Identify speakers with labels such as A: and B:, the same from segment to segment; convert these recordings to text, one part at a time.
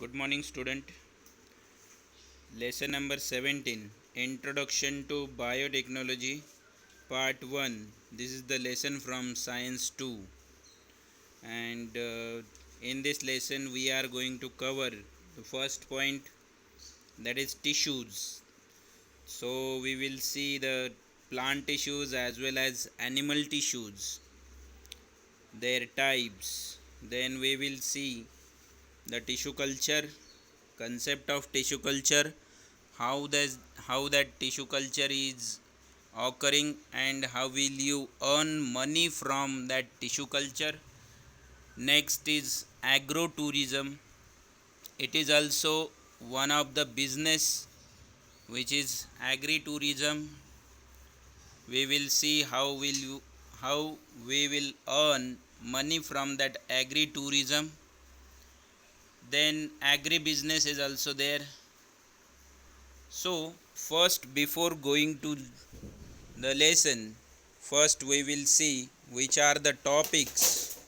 A: Good morning, student. Lesson number 17, Introduction to Biotechnology, Part 1. This is the lesson from Science 2. And in this lesson, we are going to cover the first point, that is tissues. So, we will see the plant tissues as well as animal tissues, their types. Then we will see the tissue culture, concept of tissue culture, how does how that tissue culture is occurring, and how will you earn money from that tissue culture. Next is agrotourism. It is also one of the business which is agritourism. We will see how we will earn money from that agritourism. Then agribusiness is also there. So first, before going to the lesson, first we will see which are the topics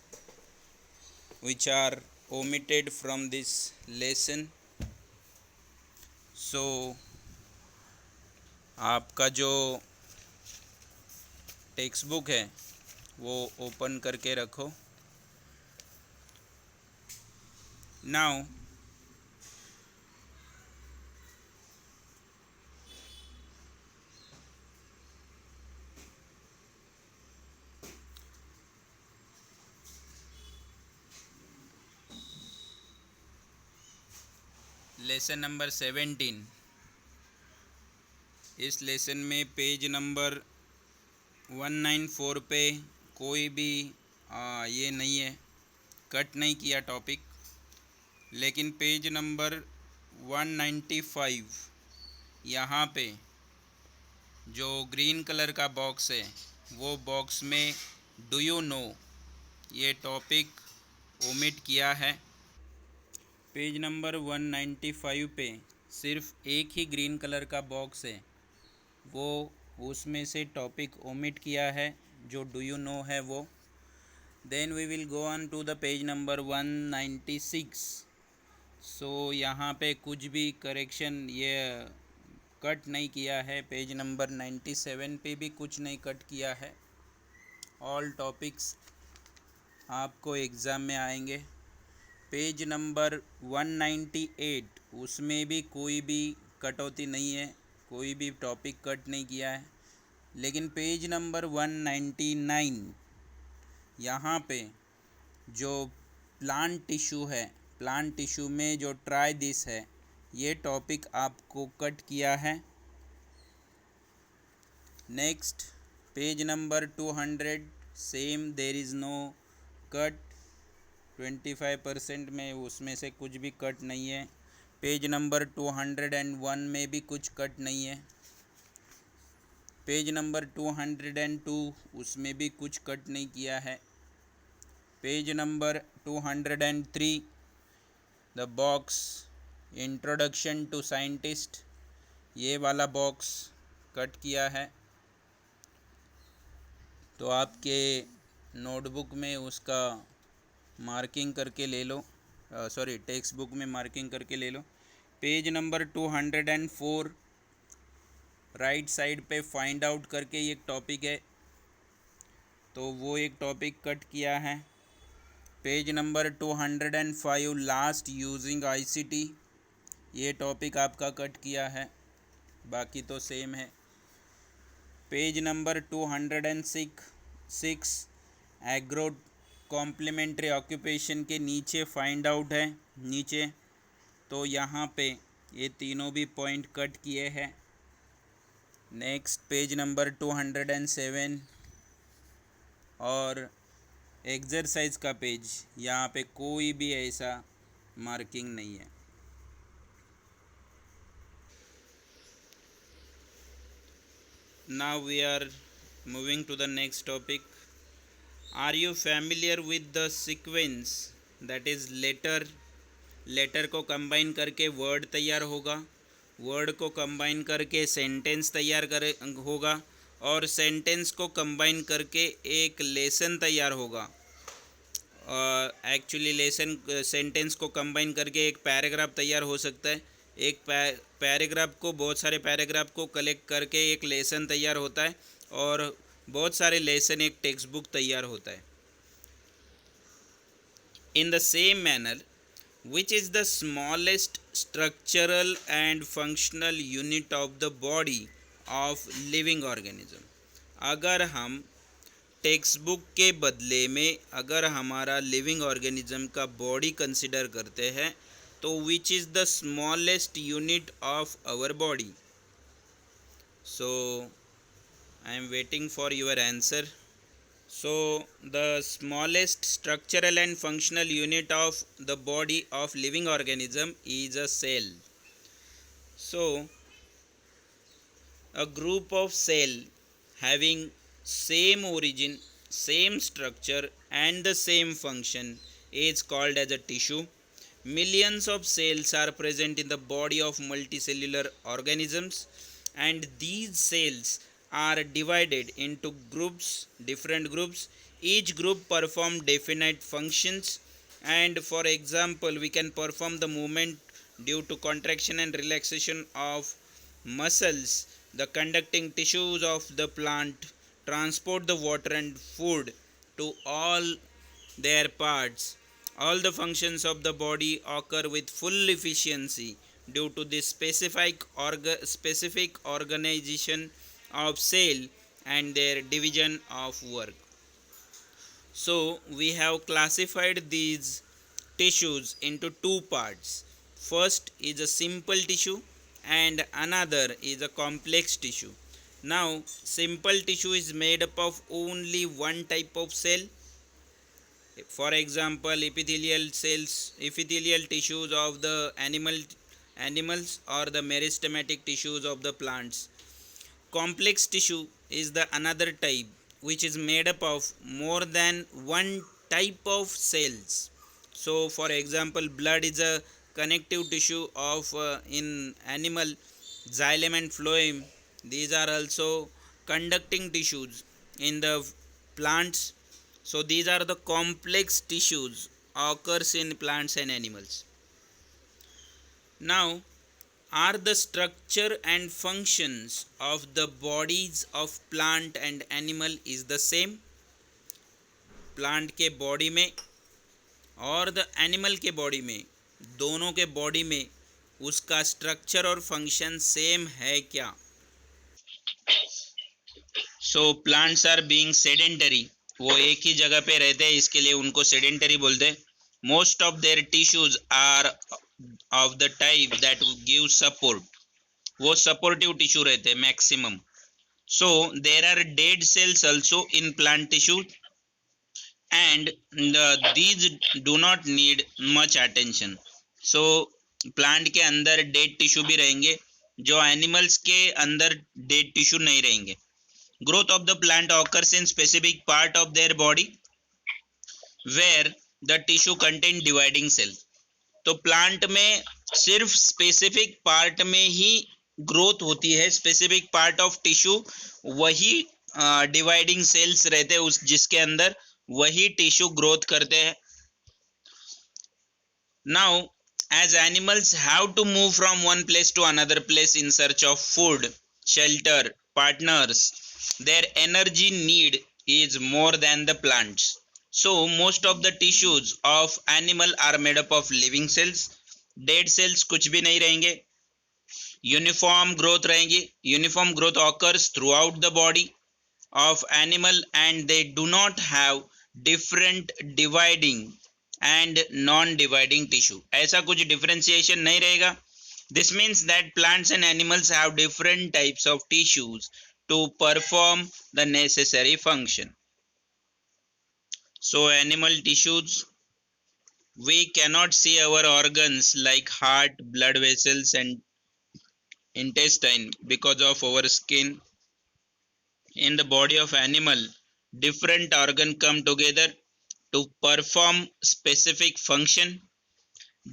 A: which are omitted from this lesson. So आपका जो text book है वो open करके रखो. Now lesson number 17. इस lesson में page number 194 पे कोई भी ये नहीं है, कट नहीं किया टॉपिक. लेकिन पेज नंबर 195 यहाँ पे जो ग्रीन कलर का बॉक्स है वो बॉक्स में डू यू नो ये टॉपिक ओमिट किया है. पेज नंबर 195 पे सिर्फ एक ही ग्रीन कलर का बॉक्स है, वो उसमें से टॉपिक ओमिट किया है जो डू यू नो है वो. Then we will go on to the page number 196. So यहाँ पे कुछ भी करेक्शन ये कट नहीं किया है. पेज नंबर 97 पे भी कुछ नहीं कट किया है. ऑल टॉपिक्स आपको एग्ज़ाम में आएंगे. पेज नंबर 198 उसमें भी कोई भी कटौती नहीं है, कोई भी टॉपिक कट नहीं किया है. लेकिन पेज नंबर 199 यहाँ पे जो प्लांट टिश्यू है, प्लांट टिश्यू में जो ट्राई दिस है ये टॉपिक आपको कट किया है. Next page number 200 same, there is no cut. 25% में उसमें से कुछ भी कट नहीं है. पेज नंबर 201 में भी कुछ कट नहीं है. पेज नंबर 202 उसमें भी कुछ कट नहीं किया है. Page number 203 the box introduction to scientist, ये वाला बॉक्स कट किया है. तो आपके नोटबुक में उसका मार्किंग करके ले लो, सॉरी टेक्स्ट बुक में मार्किंग करके ले लो. पेज नंबर 204 राइट साइड पे फाइंड आउट करके एक टॉपिक है, तो वो एक टॉपिक कट किया है. Page number 205 last using ICT, ये टॉपिक आपका कट किया है, बाकी तो सेम है. Page number 206 agro complementary occupation के नीचे फाइंड आउट है नीचे, तो यहाँ पे ये तीनों भी पॉइंट कट किए हैं. नेक्स्ट पेज नंबर 207 और एक्सरसाइज का पेज, यहाँ पे कोई भी ऐसा मार्किंग नहीं है. Now we are moving to the next topic. Are you familiar with the sequence, that is letter. Letter को कंबाइन करके वर्ड तैयार होगा, वर्ड को कंबाइन करके सेंटेंस तैयार होगा, और सेंटेंस को कंबाइन करके एक लेसन तैयार होगा. एक्चुअली लेसन सेंटेंस को कंबाइन करके एक पैराग्राफ तैयार हो सकता है। एक पैराग्राफ को, बहुत सारे पैराग्राफ को कलेक्ट करके एक लेसन तैयार होता है, और बहुत सारे लेसन एक टेक्स्ट बुक तैयार होता है। In the same manner, which is the smallest structural and functional unit of the body of living organism। अगर हम टेक्स्ट बुक के बदले में अगर हमारा लिविंग ऑर्गेनिज्म का बॉडी कंसिडर करते हैं, तो which is the smallest unit of our body. So I am waiting for your answer. So the smallest structural and functional unit of the body of living organism is a cell. So a group of cell having same origin, same structure and the same function is called as a tissue. Millions of cells are present in the body of multicellular organisms, and these cells are divided into groups, different groups. Each group perform definite functions, and for example, we can perform the movement due to contraction and relaxation of muscles. The conducting tissues of the plant transport the water and food to all their parts. All the functions of the body occur with full efficiency due to the specific organization of cell and their division of work. So we have classified these tissues into two parts. First is a simple tissue and another is a complex tissue. Now simple tissue is made up of only one type of cell. For example, epithelial tissues of the animals, or the meristematic tissues of the plants. Complex tissue is the another type which is made up of more than one type of cells. So for example, blood is a connective tissue of in animal, xylem and phloem. These are also conducting tissues in the plants. So these are the complex tissues occurs in plants and animals. Now, are the structure and functions of the bodies of plant and animal is the same? Plant के body में और the animal के body में, दोनों के body में उसका structure और फंक्शन सेम है क्या? So plants are being sedentary, वो एक ही जगह पे रहते हैं, इसके लिए उनको सेडेंटरी बोलते हैं. Most of their tissues are of the type that give support, वो सपोर्टिव टिश्यू रहते हैं maximum. So there are dead cells also in plant tissue and these do not need much attention. So plant के अंदर dead tissue भी रहेंगे जो animals के अंदर डेड टिश्यू नहीं रहेंगे. Growth of the plant occurs in specific part of their body where the tissue contain dividing cell. तो प्लांट में सिर्फ स्पेसिफिक पार्ट में ही ग्रोथ होती है, स्पेसिफिक पार्ट ऑफ टिश्यू, वही डिवाइडिंग सेल्स रहते हैं उस जिसके अंदर, वही टिश्यू ग्रोथ करते हैं. Now as animals have to move from one place to another place in search of food, shelter, partners, their energy need is more than the plants. So most of the tissues of animal are made up of living cells. Dead cells कुछ भी नहीं रहेंगे. Uniform growth रहेंगी. Uniform growth occurs throughout the body of animal and they do not have different dividing and non-dividing tissue. ऐसा कुछ differentiation नहीं रहेगा. This means that plants and animals have different types of tissues to perform the necessary function. So animal tissues, we cannot see our organs like heart, blood vessels and intestine because of our skin. In the body of animal, different organs come together to perform specific function.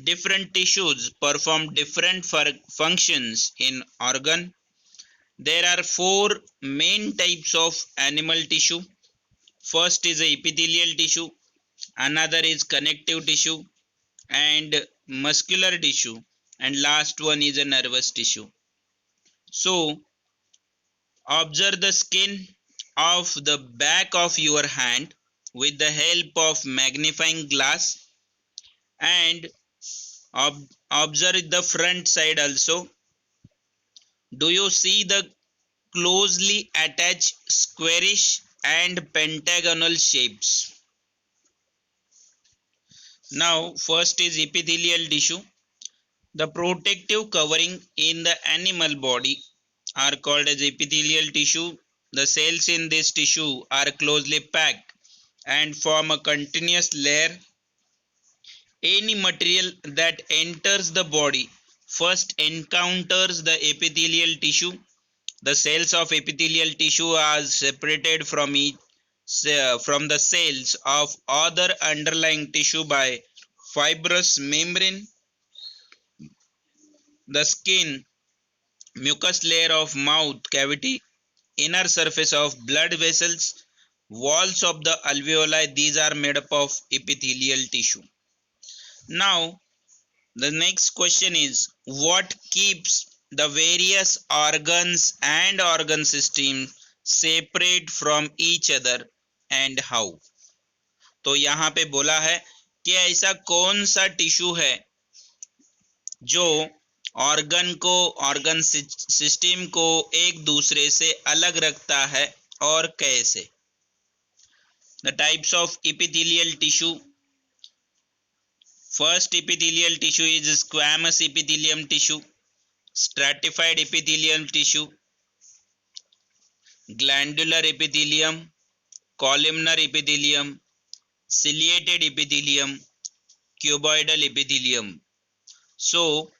A: Different tissues perform different functions in organ. There are four main types of animal tissue. First is epithelial tissue. another is connective tissue, and muscular tissue, and last one is a nervous tissue. So observe the skin of the back of your hand with the help of magnifying glass, and observe the front side also. Do you see the closely attached squarish and pentagonal shapes? Now first is epithelial tissue. The protective covering in the animal body are called as epithelial tissue. The cells in this tissue are closely packed and form a continuous layer. Any material that enters the body first encounters the epithelial tissue. The cells of epithelial tissue are separated from the cells of other underlying tissue by fibrous membrane. The skin, mucous layer of mouth cavity, inner surface of blood vessels, walls of the alveoli, these are made up of epithelial tissue. Now the next question is, what keeps the various organs and organ systems separate from each other and how? तो यहाँ पे बोला है कि ऐसा कौन सा tissue है जो ऑर्गन सिस्टम को एक दूसरे से अलग रखता है और कैसे? The types of epithelial tissue. First epithelial tissue is squamous epithelium tissue, stratified epithelial tissue, glandular epithelium, columnar epithelium, ciliated epithelium, cuboidal epithelium. So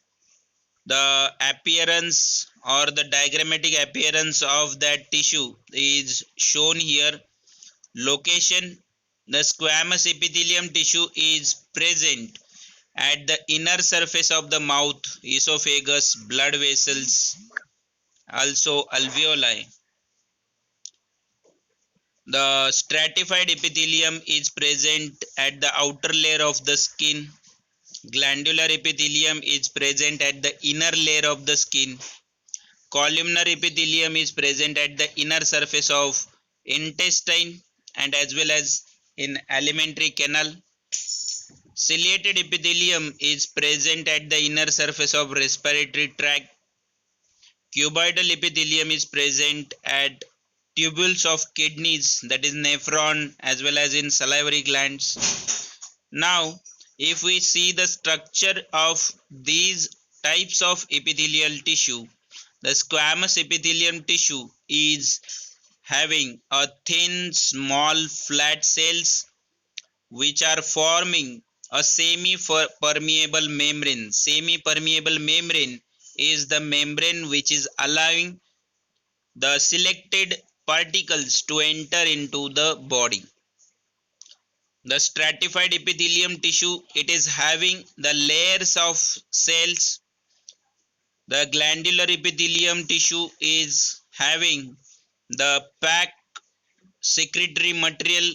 A: the appearance or the diagrammatic appearance of that tissue is shown here. Location: the squamous epithelium tissue is present at the inner surface of the mouth, esophagus, blood vessels, also alveoli. The stratified epithelium is present at the outer layer of the skin. Glandular epithelium is present at the inner layer of the skin. Columnar epithelium is present at the inner surface of intestine and as well as in alimentary canal. Ciliated epithelium is present at the inner surface of respiratory tract. Cuboidal epithelium is present at tubules of kidneys, that is nephron, as well as in salivary glands. Now if we see the structure of these types of epithelial tissue, the squamous epithelium tissue is having a thin small flat cells which are forming a semi-permeable membrane. Semi-permeable membrane is the membrane which is allowing the selected particles to enter into the body. The stratified epithelium tissue, it is having the layers of cells. The glandular epithelium tissue is having the packed secretory material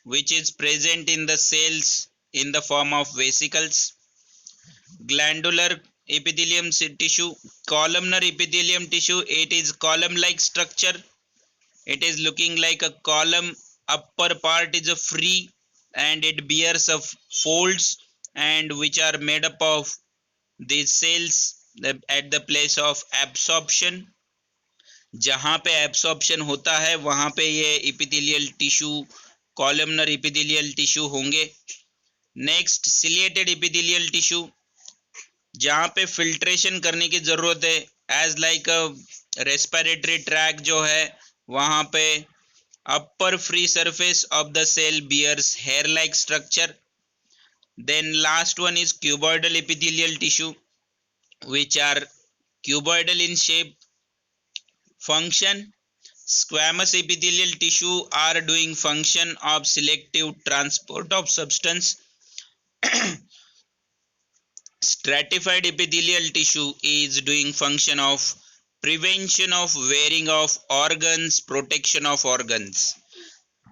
A: which is present in the cells in the form of vesicles. Glandular epithelium tissue, columnar epithelium tissue, it is column like structure. It is looking like a column. Upper part is a free and it bears of folds and which are made up of these cells at the place of absorption. जहाँ पे absorption होता है वहाँ पे ये epithelial tissue, columnar epithelial tissue होंगे. Next ciliated epithelial tissue, जहाँ पे फिल्ट्रेशन करने की ज़रूरत है, as like a respiratory tract जो है वहाँ पे upper free surface of the cell bears hair like structure. Then last one is cuboidal epithelial tissue which are cuboidal in shape. Function: squamous epithelial tissue are doing function of selective transport of substance. Stratified epithelial tissue is doing function of prevention of wearing of organs, protection of organs.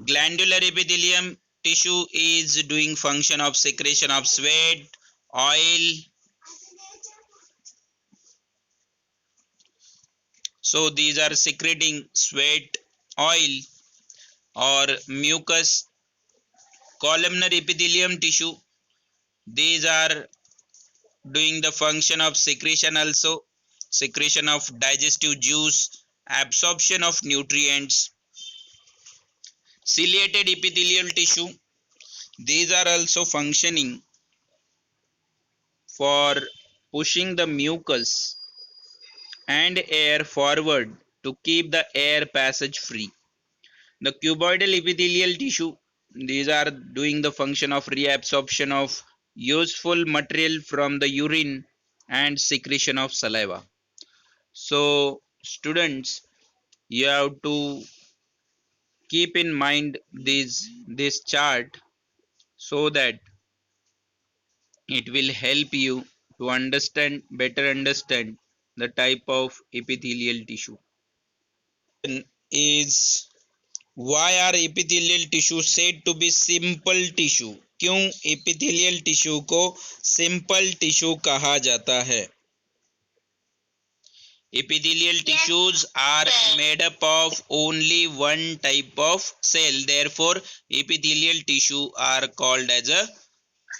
A: Glandular epithelium tissue is doing function of secretion of sweat, oil. So these are secreting sweat, oil or mucus. Columnar epithelium tissue, these are doing the function of secretion also, secretion of digestive juice, absorption of nutrients. Ciliated epithelial tissue, these are also functioning for pushing the mucus and air forward to keep the air passage free. The cuboidal epithelial tissue, these are doing the function of reabsorption of useful material from the urine and secretion of saliva. So, students, you have to keep in mind this chart so that it will help you to understand the type of epithelial tissue. Is why are epithelial tissue said to be simple tissue? क्यों epithelial tissue को simple tissue कहा जाता है? Epithelial tissues are made up of only one type of cell. Therefore, epithelial tissue are called as a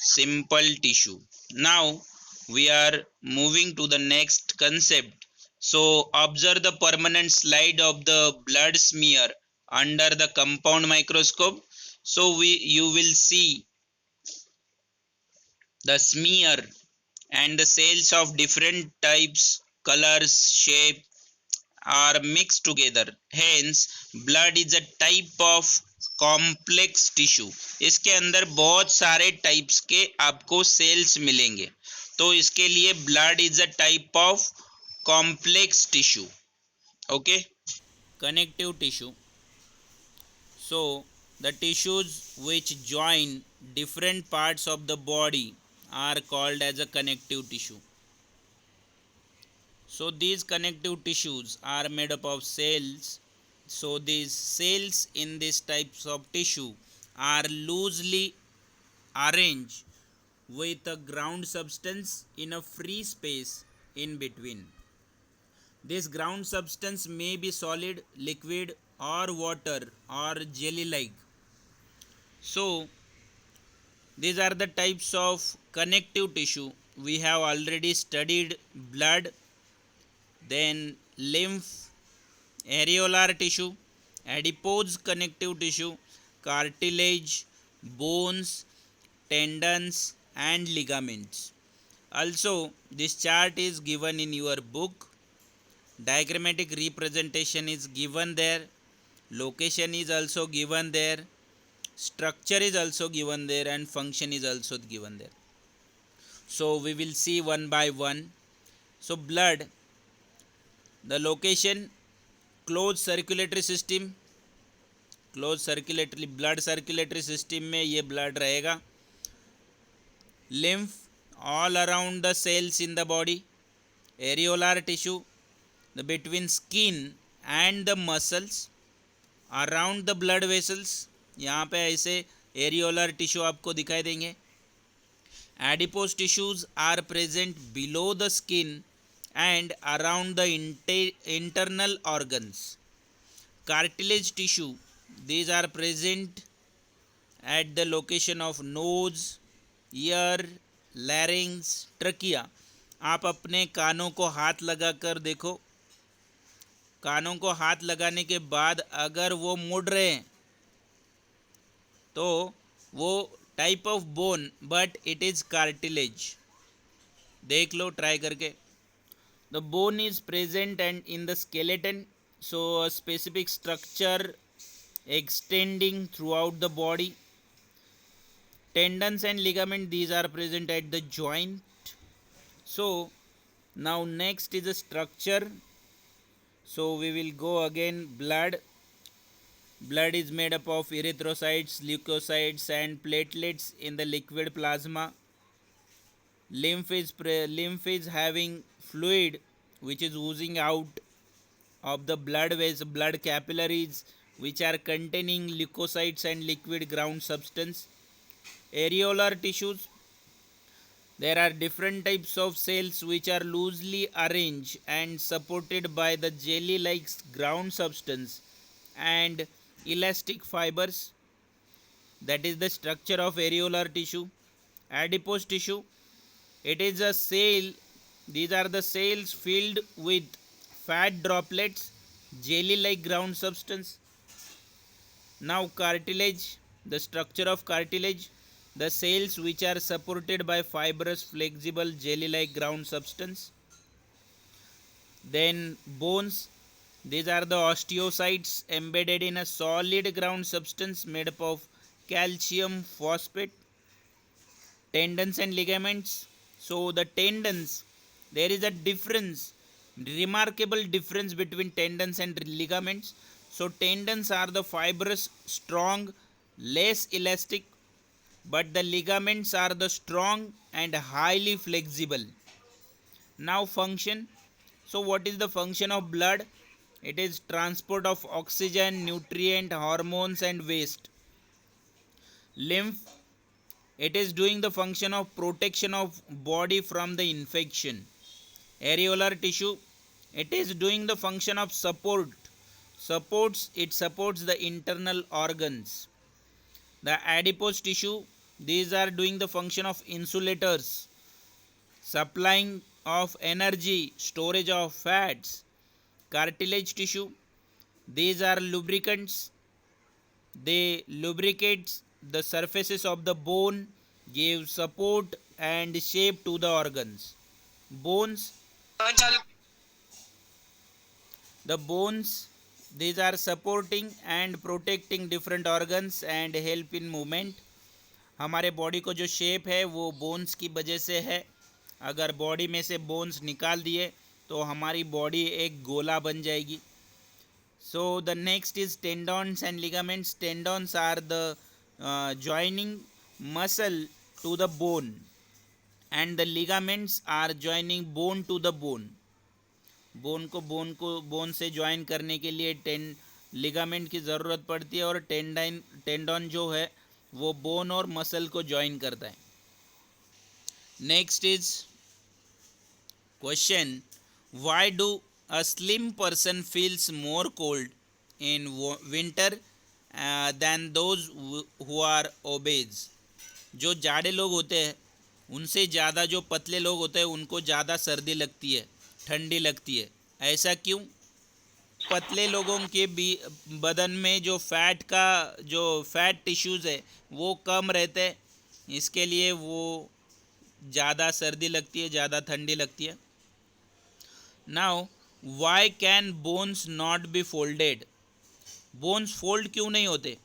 A: simple tissue. Now, we are moving to the next concept. So, observe the permanent slide of the blood smear under the compound microscope. So, you will see the smear and the cells of different types, colors, shape are mixed together. Hence, blood is a type of complex tissue. इसके अंदर बहुत सारे types के आपको sales मिलेंगे, तो इसके लिए blood is a type of complex tissue. Okay. Connective tissue, so the tissues which join different parts of the body are called as a connective tissue. So these connective tissues are made up of cells. So these cells in these types of tissue are loosely arranged with a ground substance in a free space in between. This ground substance may be solid, liquid or water or jelly like. So these are the types of connective tissue. We have already studied blood, then lymph, areolar tissue, adipose connective tissue, cartilage, bones, tendons and ligaments. Also, this chart is given in your book. Diagrammatic representation is given there. Location is also given there. Structure is also given there and function is also given there. So we will see one by one. So blood, the location, closed circulatory system, close circulatory blood circulatory system में ये blood रहेगा. Lymph all around the cells in the body. Areolar tissue the between skin and the muscles around the blood vessels. यहाँ पे ऐसे areolar tissue आपको दिखाई देंगे. Adipose tissues are present below the skin and around the internal organs. Cartilage tissue, these are present at the location of nose, ear, larynx, trachea. आप अपने कानों को हाथ लगाकर देखो. कानों को हाथ लगाने के बाद अगर वो मुड़ रहे हैं तो वो type of bone, but it is cartilage. देख लो ट्राई करके. The bone is present and in the skeleton, so a specific structure extending throughout the body. Tendons and ligament, these are present at the joint. So now next is the structure. So we will go again. Blood is made up of erythrocytes, leukocytes and platelets in the liquid plasma. Lymph is having fluid which is oozing out of the blood capillaries which are containing leukocytes and liquid ground substance. Areolar tissues, there are different types of cells which are loosely arranged and supported by the jelly-like ground substance and elastic fibers. That is the structure of areolar tissue. Adipose tissue, it is a cell. These are the cells filled with fat droplets, jelly-like ground substance. Now cartilage, the structure of cartilage, the cells which are supported by fibrous flexible jelly-like ground substance. Then bones, these are the osteocytes embedded in a solid ground substance made up of calcium phosphate. Tendons and ligaments, so the tendons, there is a difference, remarkable difference between tendons and ligaments. So tendons are the fibrous, strong, less elastic, but the ligaments are the strong and highly flexible. Now function, so what is the function of blood? It is transport of oxygen, nutrient, hormones and waste. Lymph, it is doing the function of protection of body from the infection. Areolar tissue, it is doing the function of it supports the internal organs. The adipose tissue, these are doing the function of insulators, supplying of energy, storage of fats. Cartilage tissue, these are lubricants, they lubricate the surfaces of the bone, give support and shape to the organs. Bones, the bones, these are supporting and protecting different organs and help in movement. हमारे body को जो shape है वो bones की वजह से है. अगर बॉडी में से बोन्स निकाल दिए तो हमारी बॉडी एक गोला बन जाएगी. So the next is tendons and ligaments. Tendons are the joining muscle to the bone and the ligaments are joining bone to the bone. Bone से ज्वाइन करने के लिए लिगामेंट की ज़रूरत पड़ती है और टेंडन जो है वो बोन और मसल को ज्वाइन करता है. Next is question, why do a slim person feels more cold in winter than those who are obese. जो जाड़े लोग होते हैं उनसे ज़्यादा जो पतले लोग होते हैं उनको ज़्यादा सर्दी लगती है, ठंडी लगती है. ऐसा क्यों? पतले लोगों के बदन में जो फैट टिश्यूज़ है वो कम रहते हैं, इसके लिए वो ज़्यादा सर्दी लगती है, ज़्यादा ठंडी लगती है. Now why can bones not be folded? Bones fold क्यों नहीं होते?